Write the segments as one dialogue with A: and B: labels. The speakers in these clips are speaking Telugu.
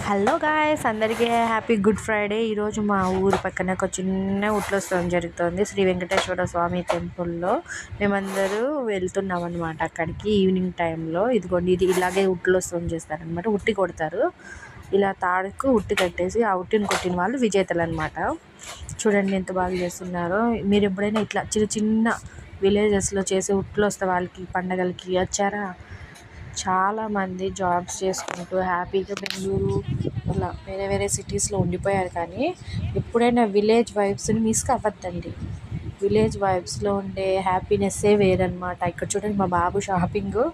A: హలో గాయ్స్, అందరికీ హ్యాపీ గుడ్ ఫ్రైడే. ఈరోజు మా ఊరి పక్కన ఒక చిన్న ఉట్లోత్సవం జరుగుతుంది శ్రీ వెంకటేశ్వర స్వామి టెంపుల్లో. మేమందరూ వెళ్తున్నాం అనమాట అక్కడికి ఈవినింగ్ టైంలో. ఇదిగోండి, ఇది ఇలాగే ఉట్లోత్సవం చేస్తారనమాట. ఉట్టి కొడతారు, ఇలా తాడుకు ఉట్టి కట్టేసి ఆ ఉట్టిని కొట్టిన వాళ్ళు విజేతలు అనమాట. చూడండి ఎంత బాగా చేస్తున్నారో. మీరు ఎప్పుడైనా ఇట్లా చిన్న చిన్న విలేజెస్లో చేసే ఉట్లోత్సవాలకి పండగలకి వచ్చారా? చాలామంది జాబ్స్ చేసుకుంటూ హ్యాపీగా బెంగళూరు అలా వేరే వేరే సిటీస్లో ఉండిపోయారు, కానీ ఎప్పుడైనా విలేజ్ వైబ్స్ని మిస్ అవ్వద్దండి. విలేజ్ వైబ్స్లో ఉండే హ్యాపీనెస్సే వేరనమాట. ఇక్కడ చూడండి, మా బాబు షాపింగు.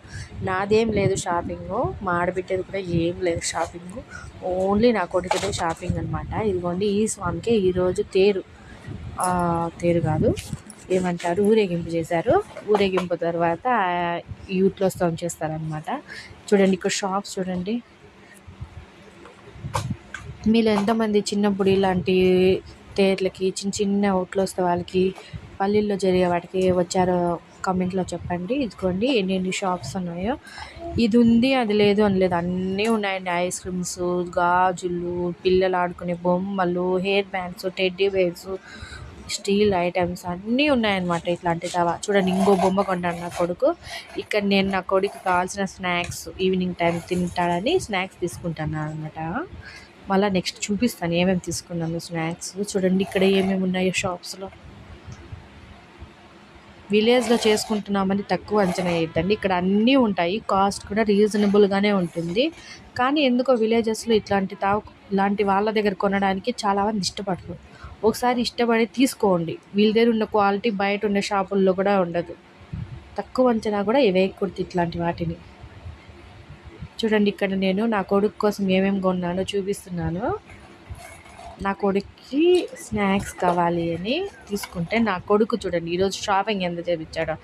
A: నాదేం లేదు షాపింగు, మా ఆడబిడ్డది కూడా ఏం లేదు షాపింగు, ఓన్లీ నా కొడుకుదే షాపింగ్ అనమాట. ఇదిగోండి, ఈ స్వామికి ఈరోజు తేరు కాదు, ఏమంటారు, ఊరేగింపు చేశారు. ఊరేగింపు తర్వాత యూత్లోత్సవం చేస్తారనమాట. చూడండి ఇక్కడ షాప్స్ చూడండి. మీలో ఎంతమంది చిన్నప్పుడు ఇలాంటి తేర్లకి చిన్న చిన్న ఊట్లోత్సవాలకి పల్లెల్లో జరిగే వాటికి వచ్చారో కామెంట్లో చెప్పండి. ఇదిగోండి ఎన్ని షాప్స్ ఉన్నాయో. ఇది ఉంది అది లేదు అని లేదు, అన్నీ ఉన్నాయండి. ఐస్ క్రీమ్స్, గాజులు, పిల్లలు ఆడుకునే బొమ్మలు, hair bands, teddy bears, steel items అన్నీ ఉన్నాయన్నమాట. ఇట్లాంటి చూడండి, ఇంకో బొమ్మ కొంటాను నా కొడుకు. ఇక్కడ నేను నా కొడుకు కావాల్సిన స్నాక్స్ ఈవినింగ్ టైం తింటాడని స్నాక్స్ తీసుకుంటాను అనమాట. మళ్ళీ నెక్స్ట్ చూపిస్తాను ఏమేమి తీసుకున్నాను స్నాక్స్. చూడండి ఇక్కడ ఏమేమి ఉన్నాయో షాప్స్లో. విలేజ్లో చేసుకుంటున్నామని తక్కువ అంచనా వేయద్దండి, ఇక్కడ అన్నీ ఉంటాయి. కాస్ట్ కూడా రీజనబుల్గానే ఉంటుంది. కానీ ఎందుకో విలేజెస్లో ఇలాంటి వాళ్ళ దగ్గర కొనడానికి చాలామంది ఇష్టపడరు. ఒకసారి ఇష్టపడి తీసుకోండి, వీళ్ళ దగ్గర ఉన్న క్వాలిటీ బయట ఉన్న షాపుల్లో కూడా ఉండదు. తక్కువ అంచనా కూడా వేయకూడదు ఇట్లాంటి వాటిని. చూడండి ఇక్కడ నేను నా కొడుకు కోసం ఏమేమి కొన్నానో చూపిస్తున్నాను. నా కొడుక్కి స్నాక్స్ కావాలి అని తీసుకుంటే, నా కొడుకు చూడండి ఈరోజు షాపింగ్ ఎంత చేయించాడో.